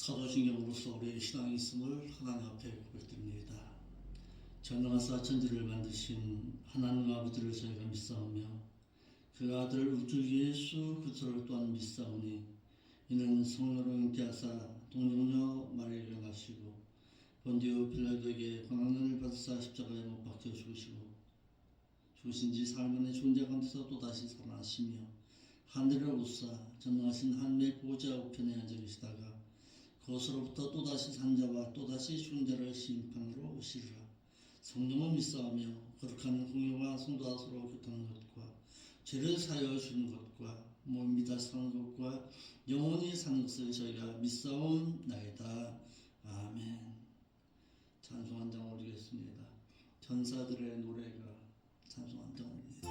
사도신경으로서 우리의 신앙이 있음을 하나님 앞에 고백드립니다. 전능하사 천지를 만드신 하나님 아버지를 저희가 믿사오며 그 아들 우주 예수 그리스도를 또한 믿사오니 이는 성령으로 잉태하사 동정녀 마리아에게 나시고 본디오 빌라도에게 고난을 받으사 십자가에 못 박혀 죽으신 지 사흘 만에 죽은 자 가운데서 또다시 살아나시며 하늘에 오르사 전능하신 하나님의 보좌 우편에 앉아 계시다가 그것으로부터 또다시 산 자와 또다시 죽은 자를 심판으로 오시리라. 성령을 믿사오며 거룩한 공예와 성도와 서로 교통하는 것과 죄를 사하여 주는 것과 몸이다 사는 것과 영원히 사는 것을 저희가 믿사옵나이다. 아멘. 찬송 한 장 올리겠습니다. 전사들의 노래가 찬송 한 장 올립니다.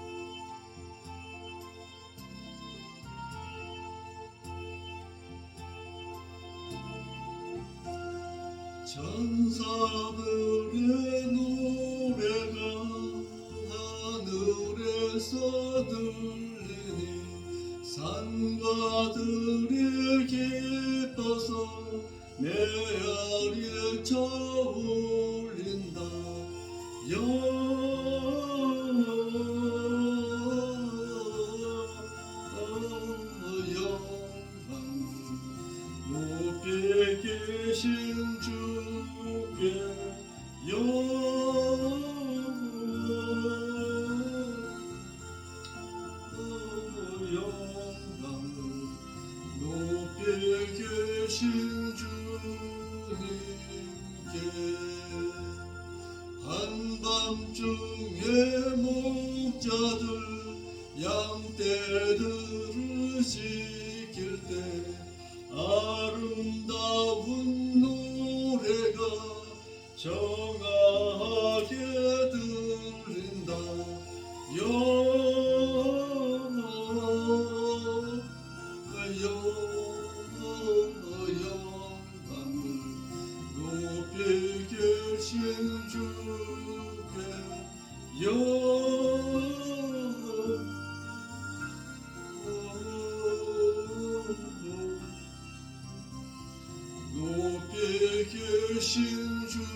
전사들의 노래가 하늘에서 들리니 산과 들이 기뻐서 메아리에 쳐울린다. 높이 계신 주께 영광 높이 계신 주님께 한밤중에 목자들 양떼들을 지킬 때 아름다운 노래가 정하게 들린다. 영광을 높이 계신 주께 높이 계신 주님께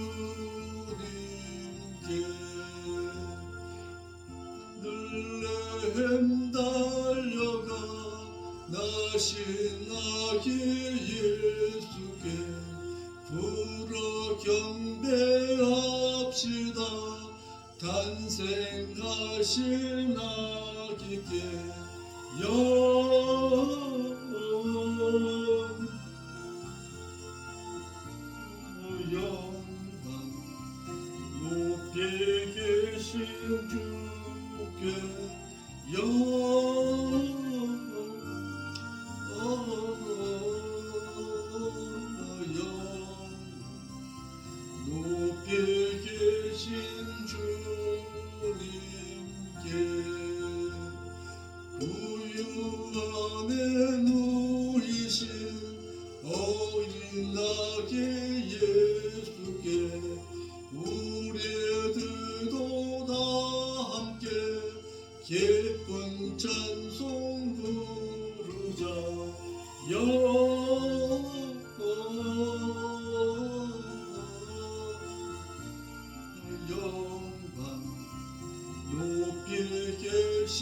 늘레헴 달려가 나신 아기 예수께 부러 경배합시다. 탄생하신 아기께 영광 높이 계신 주께 높이 계신 주님께 구유 안에 누이신 어린 아기 예수께 우리들도 다 함께 기쁜 찬송 부르자. 영광 높이 계신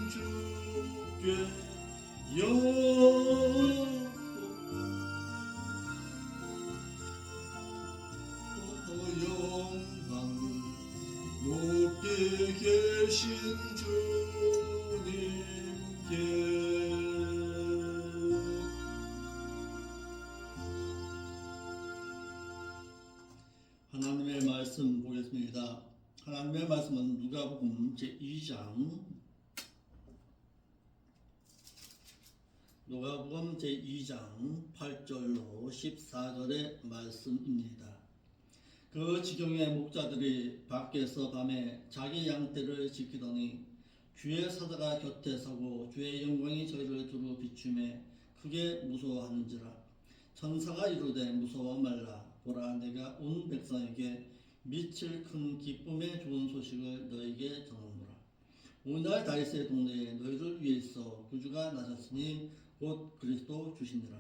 주께 영광 높이 계신 주님께 하나님의 말씀 보겠습니다. 하나님의 말씀은 누가복음 제2장 8절로 14절의 말씀입니다. 그 지경에 목자들이 밖에서 밤에 자기 양떼를 지키더니 주의 사자가 곁에 서고 주의 영광이 저희를 두루 비추매 크게 무서워하는지라. 천사가 이르되 무서워 말라. 보라, 내가 온 백성에게 미칠 큰 기쁨의 좋은 소식을 너에게 전하노라. 오늘 다윗의 동네에 너희를 위해서 구주가 나셨으니 곧 그리스도 주시니라.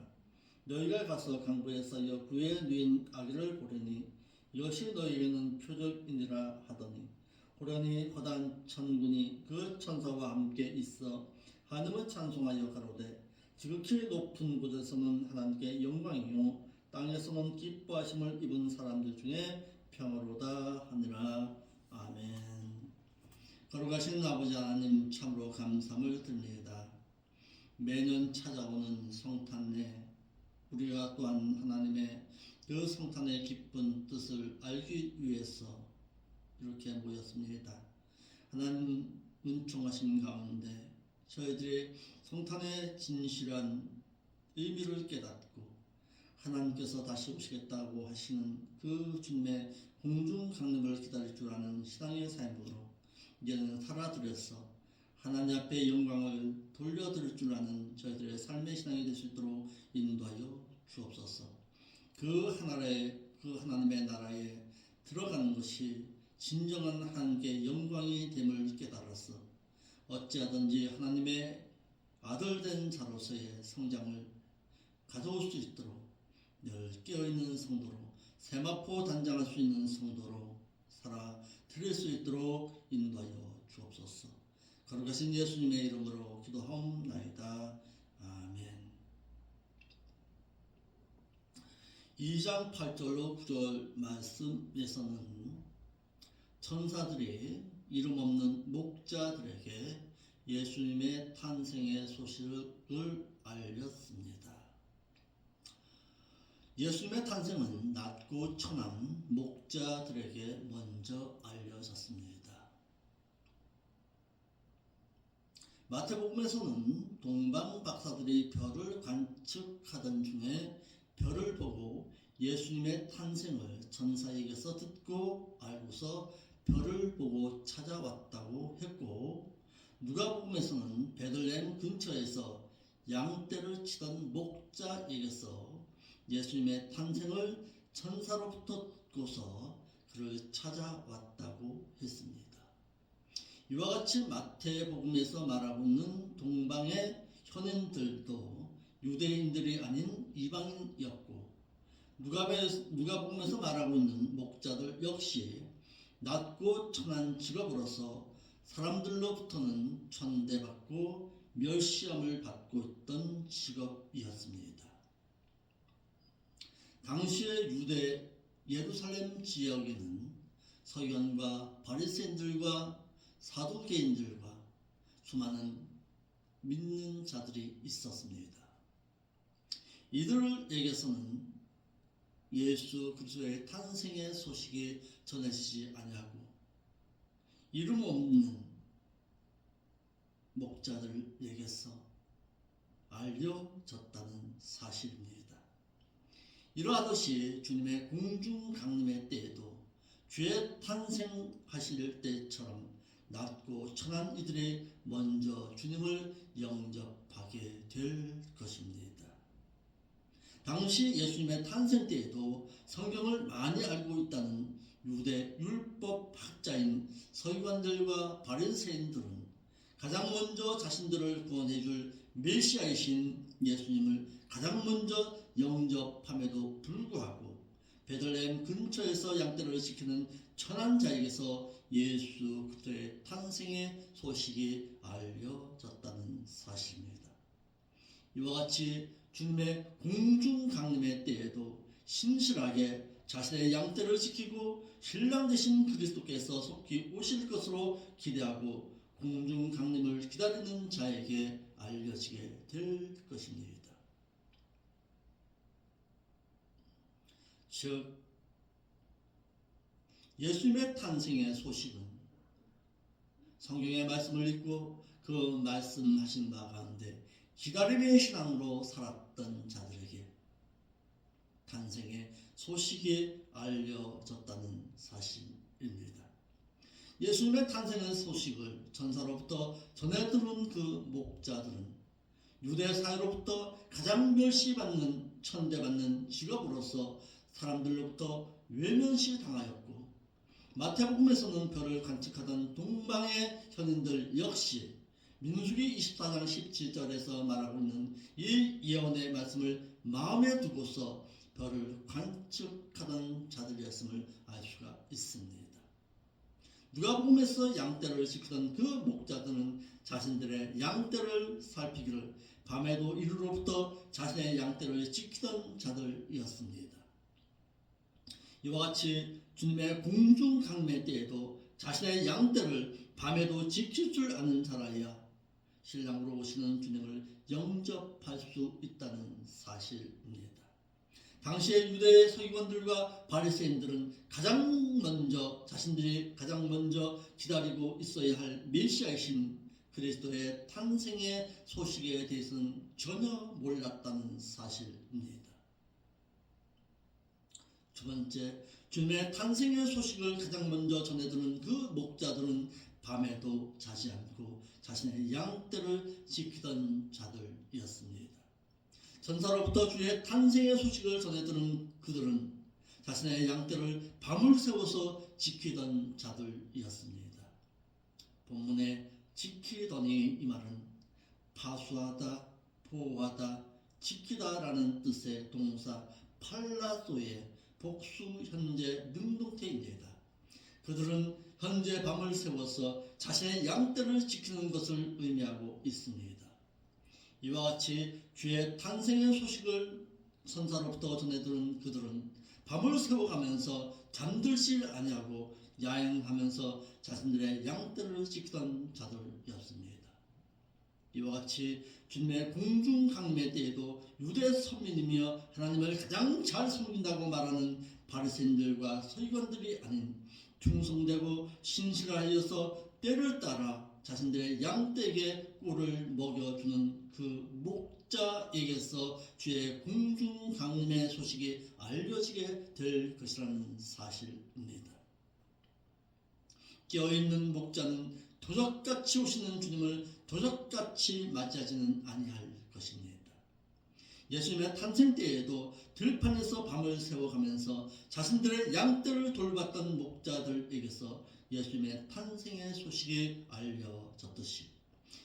너희가 가서 강부에 쌓여 구에 누인 아기를 보려니 이것이 너희에게는 표적이니라 하더니 호련히 허다한 천군이 그 천사와 함께 있어 하늘을 찬송하여 가로되 지극히 높은 곳에서는 하나님께 영광이요 땅에서는 기뻐하심을 입은 사람들 중에 평화로다 하니라. 아멘. 거룩하신 아버지 하나님, 참으로 감사함을 드립니다. 매년 찾아오는 성탄에 우리가 또한 하나님의 그 성탄의 기쁜 뜻을 알기 위해서 이렇게 모였습니다. 하나님 은총하신 가운데 저희들이 성탄의 진실한 의미를 깨닫고 하나님께서 다시 오시겠다고 하시는 그 주님의 공중 강림을 기다릴 줄 아는 신앙의 삶으로 이제는 살아들여서 하나님 앞에 영광을 돌려드릴 줄 아는 저희들의 삶의 신앙이 될 수 있도록 인도하여 주옵소서. 그 하나님의 나라에 들어가는 것이 진정한 하나님께 영광이 됨을 깨달아서 어찌하든지 하나님의 아들된 자로서의 성장을 가져올 수 있도록 늘 깨어있는 성도로 세마포 단장할 수 있는 성도로 살아 드릴 수 있도록 인도하여 주옵소서. 거룩하신 예수님의 이름으로 기도하옵나이다. 아멘. 2장 8절로 9절 말씀에서는 천사들이 이름 없는 목자들에게 예수님의 탄생의 소식을 알렸습니다. 예수님의 탄생은 낮고 천한 목자들에게 먼저 알려졌습니다. 마태복음에서는 동방 박사들이 별을 관측하던 중에 별을 보고 예수님의 탄생을 천사에게서 듣고 알고서 별을 보고 찾아왔다고 했고, 누가복음에서는 베들레헴 근처에서 양떼를 치던 목자에게서 예수님의 탄생을 천사로부터 듣고서 그를 찾아왔다고 했습니다. 이와 같이 마태복음에서 말하고 있는 동방의 현인들도 유대인들이 아닌 이방인이었고, 누가복음에서 말하고 있는 목자들 역시 낮고 천한 직업으로서 사람들로부터는 천대받고 멸시함을 받고 있던 직업이었습니다. 당시의 유대 예루살렘 지역에는 서기관과 바리새인들과 사두개인들과 수많은 믿는 자들이 있었습니다. 이들에게서는 예수 그리스도의 탄생의 소식이 전해지지 아니하고 이름 없는 목자들에게서 알려졌다는 사실입니다. 이러하듯이 주님의 공중 강림의 때에도 주의 탄생하실 때처럼 낮고 천한 이들이 먼저 주님을 영접하게 될 것입니다. 당시 예수님의 탄생 때에도 성경을 많이 알고 있다는 유대 율법 학자인 서기관들과 바리새인들은 가장 먼저 자신들을 구원해 줄 메시아이신 예수님을 가장 먼저 영접함에도 불구하고 베들레헴 근처에서 양떼를 지키는 천한 자에게서 예수 그리스도의 탄생의 소식이 알려졌다는 사실입니다. 이와 같이 주님의 공중 강림의 때에도 신실하게 자신의 양떼를 지키고 신랑 되신 그리스도께서 속히 오실 것으로 기대하고 공중 강림을 기다리는 자에게 알려지게 될 것입니다. 즉 예수님의 탄생의 소식은 성경의 말씀을 읽고 그 말씀하신 바 가운데 기다림의 신앙으로 살았던 자들에게 탄생의 소식이 알려졌다는 사실입니다. 예수님의 탄생의 소식을 천사로부터 전해 들은 그 목자들은 유대 사회로부터 가장 멸시받는 천대받는 직업으로서 사람들로부터 외면시 당하였고, 마태복음에서는 별을 관측하던 동방의 현인들 역시 민수기 24장 17절에서 말하고 있는 이 예언의 말씀을 마음에 두고서 별을 관측하던 자들이었음을 알 수가 있습니다. 누가복음에서 양떼를 지키던 그 목자들은 자신들의 양떼를 살피기를 밤에도 이르로부터 자신의 양떼를 지키던 자들이었습니다. 이와 같이 주님의 공중 강매 때에도 자신의 양떼를 밤에도 지킬 줄 아는 자라야 신랑으로 오시는 주님을 영접할 수 있다는 사실입니다. 당시의 유대 서기관들과 바리새인들은 자신들이 가장 먼저 기다리고 있어야 할 메시아이신 그리스도의 탄생의 소식에 대해서는 전혀 몰랐다는 사실입니다. 두 번째, 주님의 탄생의 소식을 가장 먼저 전해드는 그 목자들은 밤에도 자지 않고 자신의 양떼를 지키던 자들이었습니다. 전사로부터 주의 탄생의 소식을 전해들은 그들은 자신의 양떼를 밤을 새워서 지키던 자들이었습니다. 본문에 지키더니 이 말은 파수하다, 보호하다, 지키다라는 뜻의 동사 팔라소의 복수 현재 능동태입니다. 그들은 현재 밤을 새워서 자신의 양떼를 지키는 것을 의미하고 있습니다. 이와 같이 주의 탄생의 소식을 선사로부터 전해들은 그들은 밤을 새워가면서 잠들지 아니하고 야행하면서 자신들의 양떼를 지키던 자들이었습니다. 이와 같이 주님의 공중 강매 때에도 유대 선민이며 하나님을 가장 잘 섬긴다고 말하는 바리새인들과 서기관들이 아닌 충성되고 신실하여서 때를 따라 자신들의 양떼에게 꿀을 먹여주는 그 목자에게서 주의 공중 강림의 소식이 알려지게 될 것이라는 사실입니다. 깨어있는 목자는 도적같이 오시는 주님을 도적같이 맞이하지는 아니할 것입니다. 예수님의 탄생 때에도 들판에서 밤을 새워가면서 자신들의 양떼를 돌봤던 목자들에게서 예수님의 탄생의 소식이 알려졌듯이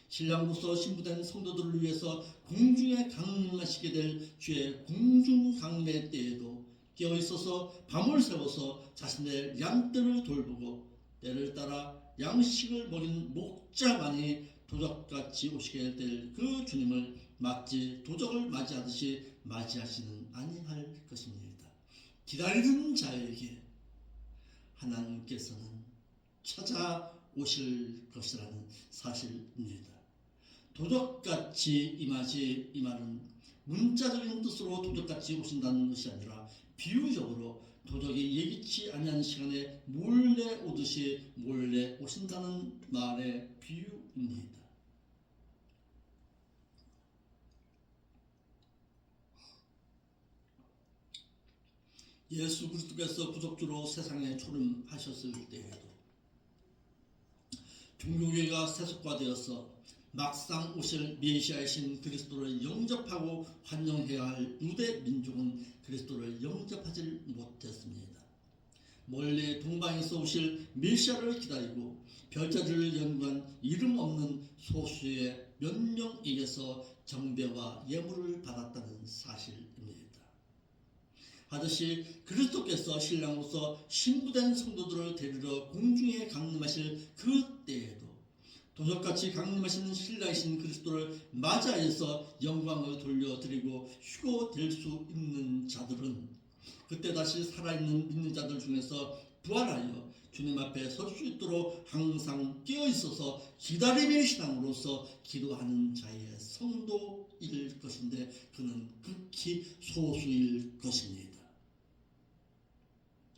신랑으로서 신부된 성도들을 위해서 공중에 강림하시게 될 주의 공중 강매 때에도 깨어있어서 밤을 새워서 자신의 양떼를 돌보고 때를 따라 양식을 먹인 목자만이 도적같이 오시게 될 그 주님을 마치 도적을 맞이하듯이 맞이하시는 아니할 것입니다. 기다리는 자에게 하나님께서는 찾아오실 것이라는 사실입니다. 도적같이 임하지 이 말은 문자적인 뜻으로 도적같이 오신다는 것이 아니라 비유적으로 도적이 예기치 아니한 시간에 몰래 오듯이 몰래 오신다는 말의 비유입니다. 예수 그리스도께서 구속주로 세상에 초림하셨을 때에도 종교계가 세속화되어서 막상 오실 메시아이신 그리스도를 영접하고 환영해야 할 유대 민족은 그리스도를 영접하지 못했습니다. 멀리 동방에서 오실 메시아를 기다리고 별자리를 연구한 이름 없는 소수의 몇 명에게서 정배와 예물을 받았다는 사실입니다. 하듯이 그리스도께서 신랑으로서 신부된 성도들을 데리러 공중에 강림하실 그 때에도 도적같이 강림하시는 신랑이신 그리스도를 맞이하여서 영광을 돌려드리고 휴거될 수 있는 자들은 그때 다시 살아있는 믿는 자들 중에서 부활하여 주님 앞에 설 수 있도록 항상 깨어있어서 기다림의 신앙으로서 기도하는 자의 성도일 것인데 그는 극히 소수일 것입니다.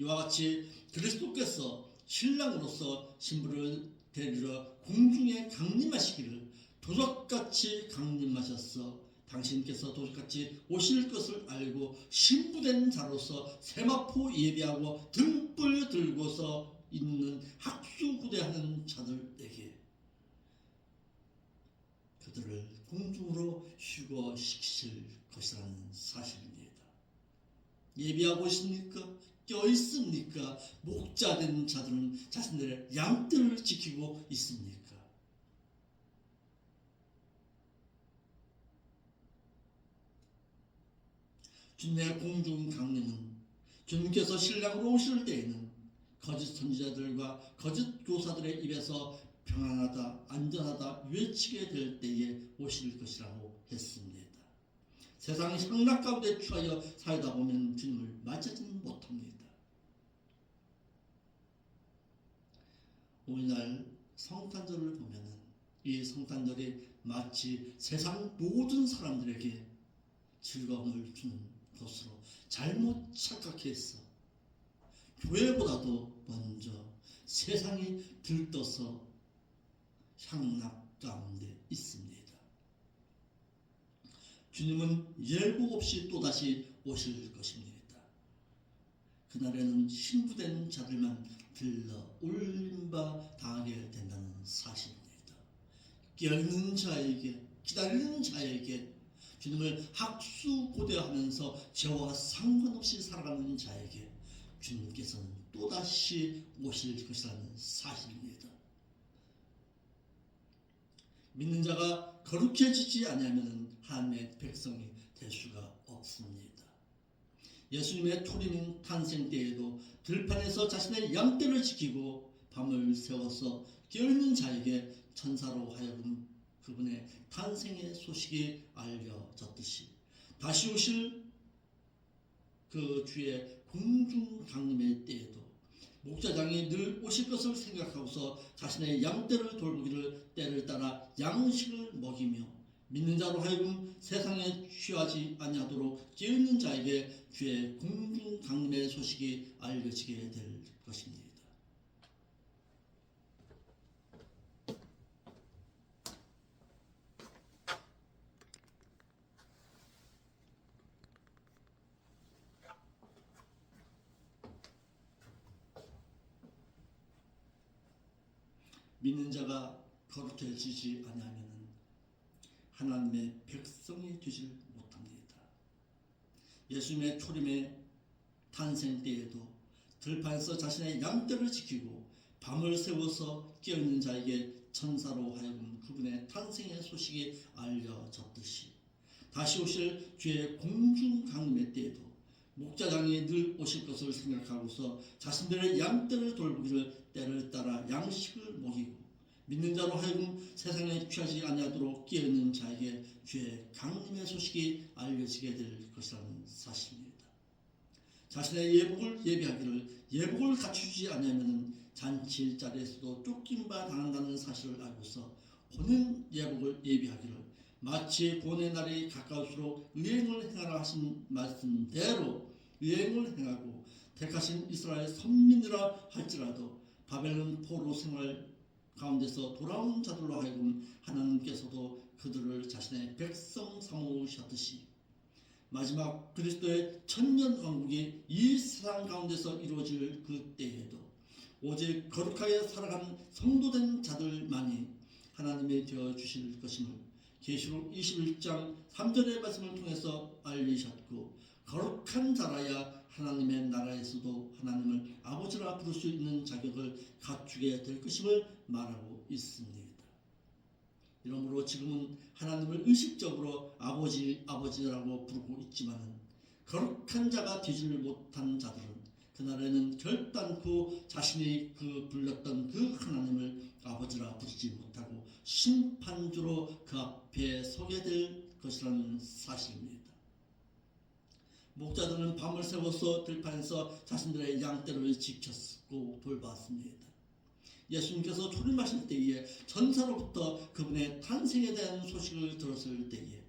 이와 같이 그리스도께서 신랑으로서 신부를 데리러 공중에 강림하시기를 도적같이 강림하셔서 당신께서 도적같이 오실 것을 알고 신부된 자로서 세마포 예배하고 등불 들고서 있는 학수구대하는 자들에게 그들을 공중으로 휴거시키실 것이라는 사실입니다. 예배하고 있습니까? 껴있습니까? 목자된 자들은 자신들의 양떼를 지키고 있습니까? 주님의 공중 강림은 주님께서 신랑으로 오실 때에는 거짓 선지자들과 거짓 교사들의 입에서 평안하다, 안전하다 외치게 될 때에 오실 것이라고 했습니다. 세상 향락 가운데 취하여 살다 보면 주님을 맞이하지는 못합니다. 오늘날 성탄절을 보면은 이 성탄절이 마치 세상 모든 사람들에게 즐거움을 주는 것으로 잘못 착각해서 교회보다도 먼저 세상이 들떠서 향락 가운데 있습니다. 주님은 예고 없이 또다시 오실 것입니다. 그날에는 신부된 자들만 들러 올림바 당하게 된다는 사실입니다. 깨어있는 자에게, 기다리는 자에게, 주님을 학수고대하면서 죄와 상관없이 살아가는 자에게 주님께서는 또다시 오실 것이라는 사실입니다. 믿는 자가 거룩해지지 아니하면 하나님의 백성이 될 수가 없습니다. 예수님의 초림 탄생 때에도 들판에서 자신의 양떼를 지키고 밤을 새워서 깨어있는 자에게 천사로 하여금 그분의 탄생의 소식이 알려졌듯이 다시 오실 그 주의 공중 강림의 때에도 목자장이 늘 오실 것을 생각하고서 자신의 양떼를 돌보기를 때를 따라 양식을 먹이며 믿는 자로 하여금 세상에 취하지 아니하도록 깨어있는 자에게 주의 공중 강림의 소식이 알려지게 될 것입니다. 믿는 자가 거룩해지지 아니하면 하나님의 백성이 되지 못합니다. 예수님의 초림의 탄생 때에도 들판에서 자신의 양떼를 지키고 밤을 새워서 깨어있는 자에게 천사로 하여금 그분의 탄생의 소식이 알려졌듯이 다시 오실 주의 공중 강림의 때에도 목자장이 늘 오실 것을 생각하고서 자신들의 양떼를 돌보기를 때를 따라 양식을 먹이고 믿는 자로 하여금 세상에 취하지 아니하도록 깨어있는 자에게 주의 강림의 소식이 알려지게 될 것이라는 사실입니다. 자신의 예복을 예비하기를 예복을 갖추지 아니하면 잔치자리에서도 쫓긴 바 당한다는 사실을 알고서 본인 예복을 예비하기를 마치 본의 날이 가까울수록 의행을 행하라 하신 말씀대로 의행을 행하고 택하신 이스라엘 선민이라 할지라도 바벨론 포로 생활 가운데서 돌아온 자들로 하여금 하나님께서도 그들을 자신의 백성 삼으셨듯이 마지막 그리스도의 천년 왕국이 이 세상 가운데서 이루어질 그 때에도 오직 거룩하게 살아간 성도된 자들만이 하나님이 되어 주실 것임을 계시록 21장 3절의 말씀을 통해서 알리셨고 거룩한 자라야 하나님의 나라에서도 하나님을 아버지라 부를 수 있는 자격을 갖추게 될 것임을 말하고 있습니다. 이러므로 지금은 하나님을 의식적으로 아버지라고 부르고 있지만 거룩한 자가 되지를 못한 자들은 그날에는 결단코 자신이 불렀던 그 하나님을 아버지라 부르지 못하고 심판주로 그 앞에 서게 될 것이라는 사실입니다. 목자들은 밤을 새워서 들판에서 자신들의 양떼를 지켰고 돌봤습니다. 예수님께서 초림하실 때에 전사로부터 그분의 탄생에 대한 소식을 들었을 때에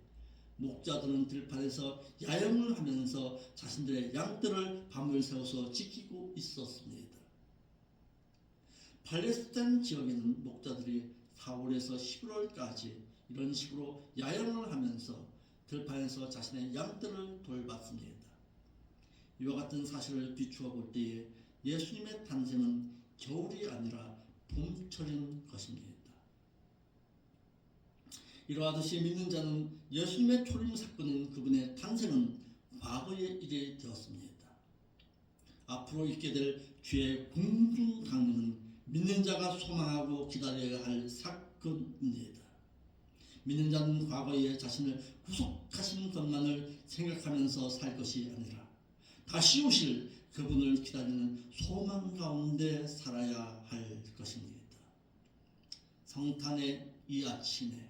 목자들은 들판에서 야영을 하면서 자신들의 양떼를 밤을 새워서 지키고 있었습니다. 팔레스타인 지역에는 목자들이 4월에서 11월까지 이런 식으로 야영을 하면서 들판에서 자신의 양떼를 돌봤습니다. 이와 같은 사실을 비추어 볼 때에 예수님의 탄생은 겨울이 아니라 봄철인 것입니다. 이러하듯이 믿는 자는 예수님의 초림 사건인 그분의 탄생은 과거의 일이 되었습니다. 앞으로 있게 될 주의 공중 강림은 믿는 자가 소망하고 기다려야 할 사건입니다. 믿는 자는 과거에 자신을 구속하신 것만을 생각하면서 살 것이 아니라 다시 오실 그분을 기다리는 소망 가운데 살아야 할 것입니다. 성탄의 이 아침에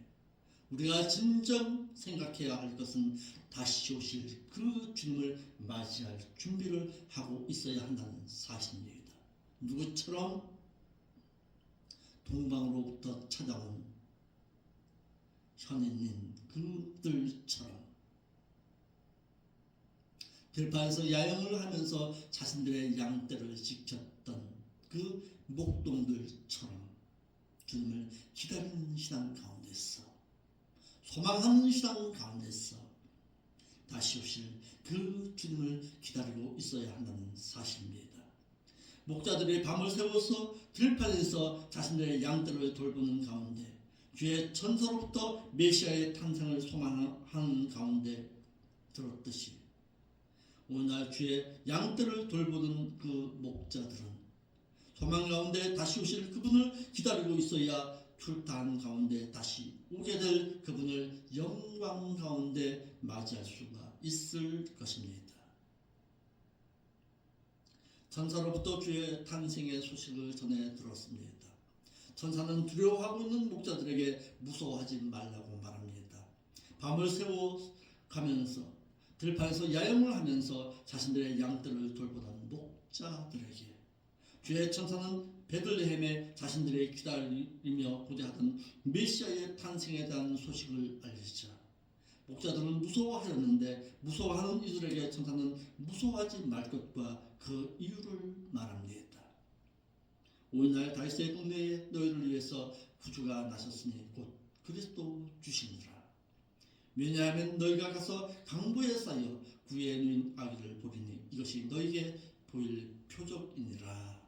우리가 진정 생각해야 할 것은 다시 오실 그 주님을 맞이할 준비를 하고 있어야 한다는 사실입니다. 누구처럼? 동방으로부터 찾아온 현인인 그들처럼 들판에서 야영을 하면서 자신들의 양떼를 지켰던 그 목동들처럼 주님을 기다리는 신앙 가운데서, 소망하는 신앙 가운데서 다시 오실 그 주님을 기다리고 있어야 한다는 사실입니다. 목자들이 밤을 새워서 들판에서 자신들의 양떼를 돌보는 가운데 주의 천사로부터 메시아의 탄생을 소망하는 가운데 들었듯이 오늘날 주의 양떼를 돌보는 그 목자들은 소망 가운데 다시 오실 그분을 기다리고 있어야 출타한 가운데 다시 오게 될 그분을 영광 가운데 맞이할 수가 있을 것입니다. 천사로부터 주의 탄생의 소식을 전해 들었습니다. 천사는 두려워하고 있는 목자들에게 무서워하지 말라고 말합니다. 밤을 새워 가면서 들판에서 야영을 하면서 자신들의 양떼를 돌보던 목자들에게 주의 천사는 베들레헴에 자신들의 기다리며 고대하던 메시아의 탄생에 대한 소식을 알리자 목자들은 무서워하였는데 무서워하는 이들에게 천사는 무서워하지 말 것과 그 이유를 말합니다. 오늘날 다윗의 동네에 너희를 위해서 구주가 나셨으니 곧 그리스도 주시니라. 왜냐하면 너희가 가서 강보에 쌓여 구에 누인 아기를 보리니 이것이 너희에게 보일 표적이니라.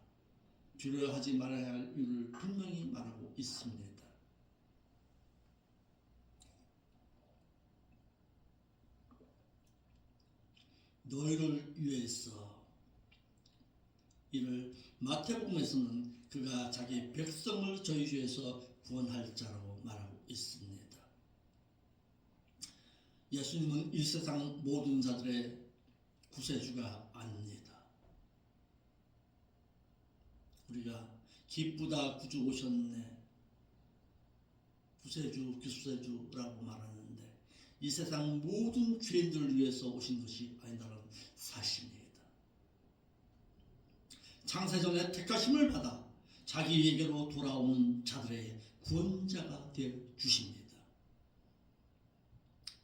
두려워하지 말아야 할 이유를 분명히 말하고 있습니다. 너희를 위해서 이를 마태복음에서는 그가 자기 백성을 저희 주에서 구원할 자라고 말하고 있습니다. 예수님은 이 세상 모든 자들의 구세주가 아닙니다. 우리가 기쁘다 구주 오셨네, 구세주救세주라고 말하는데 이 세상 모든 죄인들을 위해서 오신 것이 아니라는 사실입니다. 창세전에 택하심을 받아 자기에게로 돌아오는 자들의 구원자가 되어 주십니다.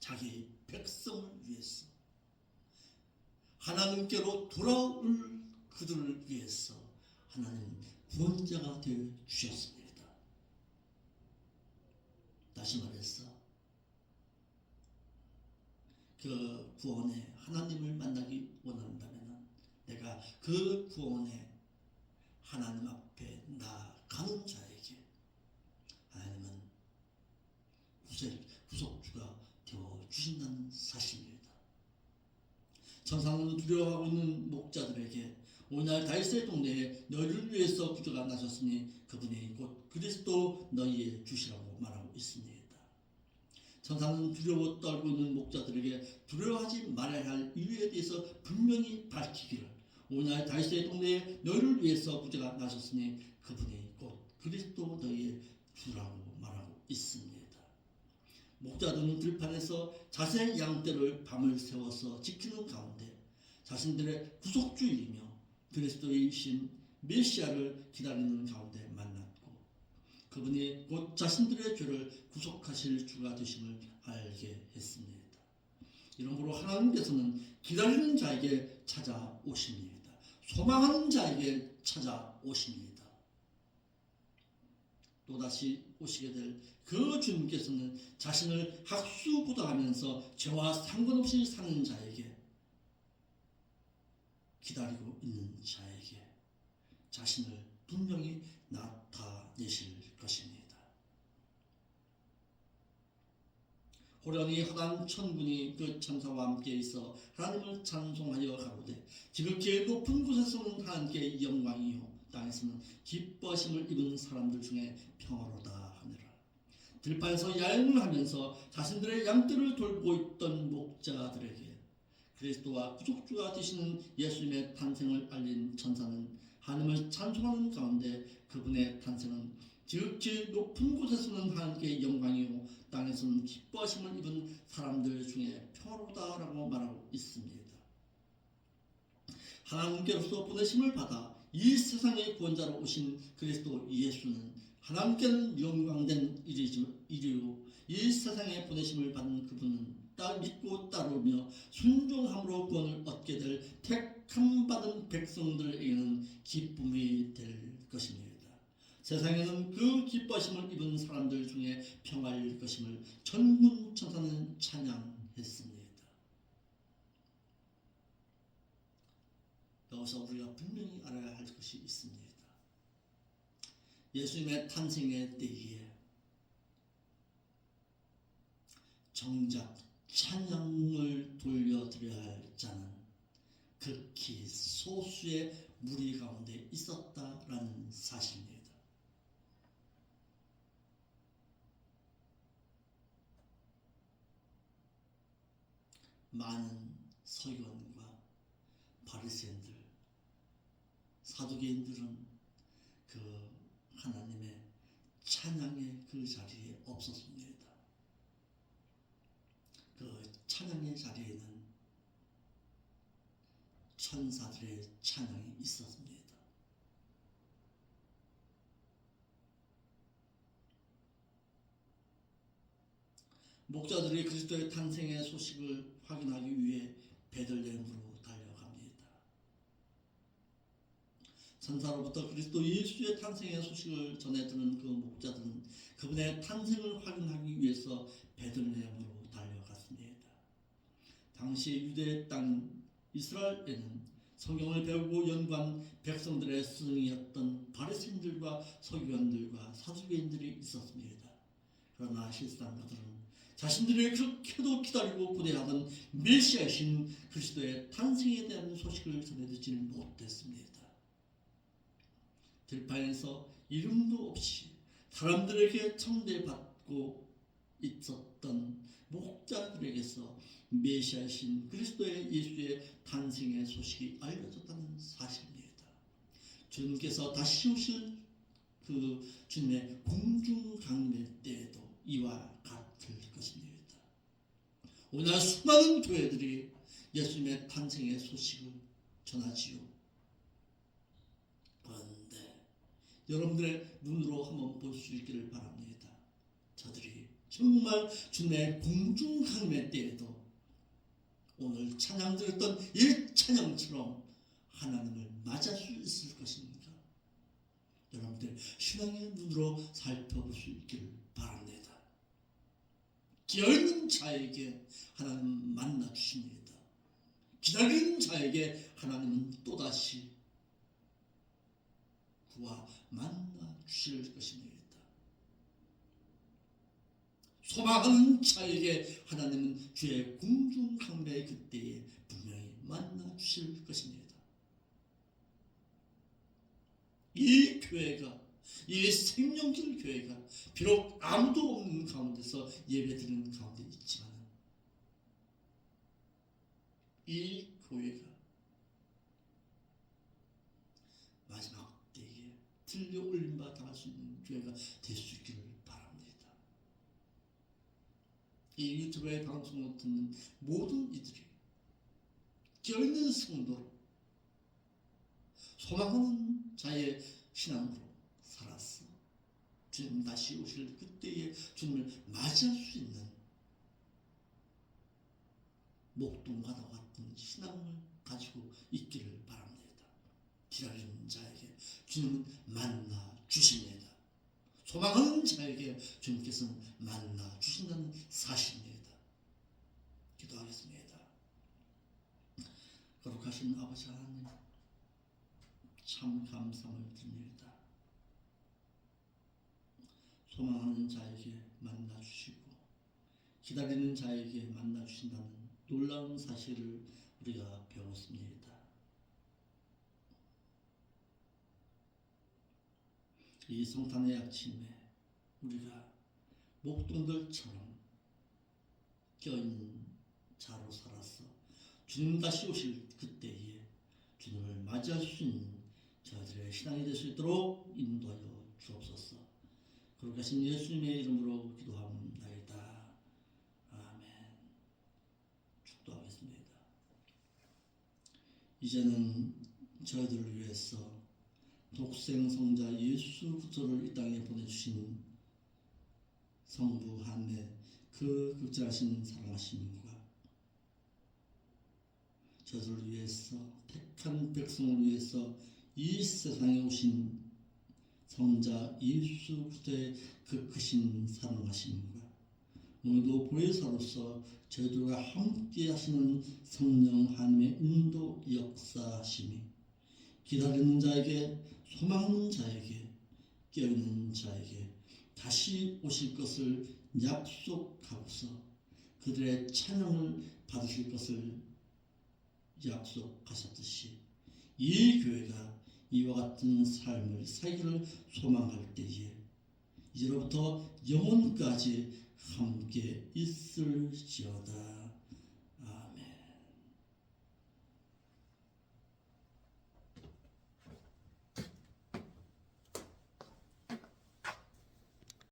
자기 백성을 위해서, 하나님께로 돌아올 그들을 위해서 하나님 구원자가 되어 주셨습니다. 다시 말해서 그 구원에 하나님을 만나기 원한다면 내가 그 구원에 하나님 앞에 나아가는 자에게 하나님은 구속주가 되어 주신다는 사실입니다. 천사는 두려워하고 있는 목자들에게 오늘 다윗의 동네에 너희를 위해서 구주가 나셨으니 그분이 곧 그리스도 너희의 주시라고 말하고 있습니다. 천사는 두려워 떨고 있는 목자들에게 두려워하지 말아야 할 이유에 대해서 분명히 밝히기를 오늘 다윗의 동네에 너희를 위해서 구주가 나셨으니 그분이 곧 그리스도 너희의 주라고 말하고 있습니다. 목자들은 들판에서 자신의 양떼를 밤을 새워서 지키는 가운데 자신들의 구속주이며 그리스도이신 메시아를 기다리는 가운데 만났고 그분이 곧 자신들의 죄를 구속하실 주가 되심을 알게 했습니다. 이러므로 하나님께서는 기다리는 자에게 찾아오십니다. 소망하는 자에게 찾아오십니다. 또다시 오시게 될 그 주님께서는 자신을 학수고대하면서 죄와 상관없이 사는 자에게, 기다리고 있는 자에게 자신을 분명히 나타내실 것입니다. 호련히 허단 천군이 그 천사와 함께 있어 하나님을 찬송하여 가로되 지극히 높은 곳에서는 하나님께 영광이요 땅에서는 기뻐하심을 입은 사람들 중에 평화로다 하니라. 들판에서 야영을 하면서 자신들의 양떼를 돌보고 있던 목자들에게 그리스도와 구속주가 되시는 예수님의 탄생을 알린 천사는 하나님을 찬송하는 가운데 그분의 탄생은 지극히 높은 곳에서는 하나님께 영광이요 땅에서는 기뻐하심을 입은 사람들 중에 평화로다라고 말하고 있습니다. 하나님께로서 보내심을 받아 이 세상의 구원자로 오신 그리스도 예수는 하나님께는 영광된 일이요 이 세상에 보내심을 받은 그분은 믿고 따르며 순종함으로 구원을 얻게 될 택함 받은 백성들에게는 기쁨이 될 것입니다. 세상에는 그 기뻐하심을 입은 사람들 중에 평화일 것임을 천군 천사는 찬양했습니다. 여기서 우리가 분명히 알아야 할 것이 있습니다. 예수님의 탄생의 때에 정작 찬양을 돌려드려야 할 자는 극히 소수의 무리 가운데 있었다라는 사실입니다. 많은 서기관과 바리새인들, 사두개인들은 그 하나님의 찬양의 그 자리에 없었습니다. 그 찬양의 자리에는 천사들의 찬양이 있었습니다. 목자들이 그리스도의 탄생의 소식을 확인하기 위해 베들레헴으로 달려갑니다. 천사로부터 그리스도 예수의 탄생의 소식을 전해 들은 그 목자들은 그분의 탄생을 확인하기 위해서 베들레헴으로 달려갔습니다. 당시 유대 땅 이스라엘에는 성경을 배우고 연구한 백성들의 스승이었던 바리새인들과 서기관들과 사두개인들이 있었습니다. 그러나 실상 그들은 자신들이 그렇게도 기다리고 고대하던 메시아이신 그리스도의 탄생에 대한 소식을 전해듣지를 못했습니다. 들판에서 이름도 없이 사람들에게 청대받고 있었던 목자들에게서 메시아이신 그리스도의 예수의 탄생의 소식이 알려졌다는 사실입니다. 주님께서 다시 오실 그 주님의 공중 강림의 때에도 이와 같을 것입니다. 오늘 수많은 교회들이 예수님의 탄생의 소식을 전하지요. 그런데 여러분들의 눈으로 한번 볼 수 있기를 바랍니다. 저들이 정말 주님의 공중 강림의 때에도 오늘 찬양 드렸던 이 찬양처럼 하나님을 맞을 수 있을 것입니까? 여러분들 신앙의 눈으로 살펴볼 수 있기를 바랍니다. 기다리는 자에게 하나님은 만나 주십니다. 기다리는 자에게 하나님은 또다시 그와 만나 주실 것입니다. 소망하는 자에게 하나님은 주의 공중 강림의 그때에 분명히 만나 주실 것입니다. 이 교회가, 이 생명길 교회가 비록 아무도 없는 가운데서 예배드리는 가운데 있지만 이 교회가 마지막 때에 들려 올림바 당할 수 있는 교회가 될 수 있기를 바랍니다. 이 유튜브의 방송을 듣는 모든 이들이 깨어있는 성도로 소망하는 자의 신앙으로 살았어 주님 다시 오실 그때에 주님을 맞이할 수 있는 목동과도 같은 신앙을 가지고 있기를 바랍니다. 기다리는 자에게 주님은 만나 주십니다. 소망하는 자에게 주님께서는 만나 주신다는 사실입니다. 기도하겠습니다. 거룩하신 아버지 하나님, 참 감사를 드립니다. 소망하는 자에게 만나 주시고 기다리는 자에게 만나 주신다는 놀라운 사실을 우리가 배웠습니다. 이 성탄의 아침에 우리가 목동들처럼 껴있는 자로 살아서 주님 다시 오실 그때에 주님을 맞이할 수 있는 저희들의 신앙이 될 수 있도록 인도하여 주옵소서. 그렇게 하신 예수님의 이름으로 기도합나이다. 아멘. 축도하겠습니다. 이제는 저희들을 위해서 독생 성자 예수 그리스도를 이 땅에 보내주신 성부 하나님의 그 극진하신 사랑하심과 저들을 위해서 택한 백성을 위해서 이 세상에 오신 성자 예수 그리스도의 그 크신 사랑하심과 오늘도 보혜사로서 저희들과 함께 하시는 성령 하나님의 인도 역사하심이 기다리는 자에게, 소망하는 자에게, 깨어있는 자에게 다시 오실 것을 약속하고서 그들의 찬양을 받으실 것을 약속하셨듯이 이 교회가 이와 같은 삶을 살기를 소망할 때에 이제로부터 영원까지 함께 있을지어다.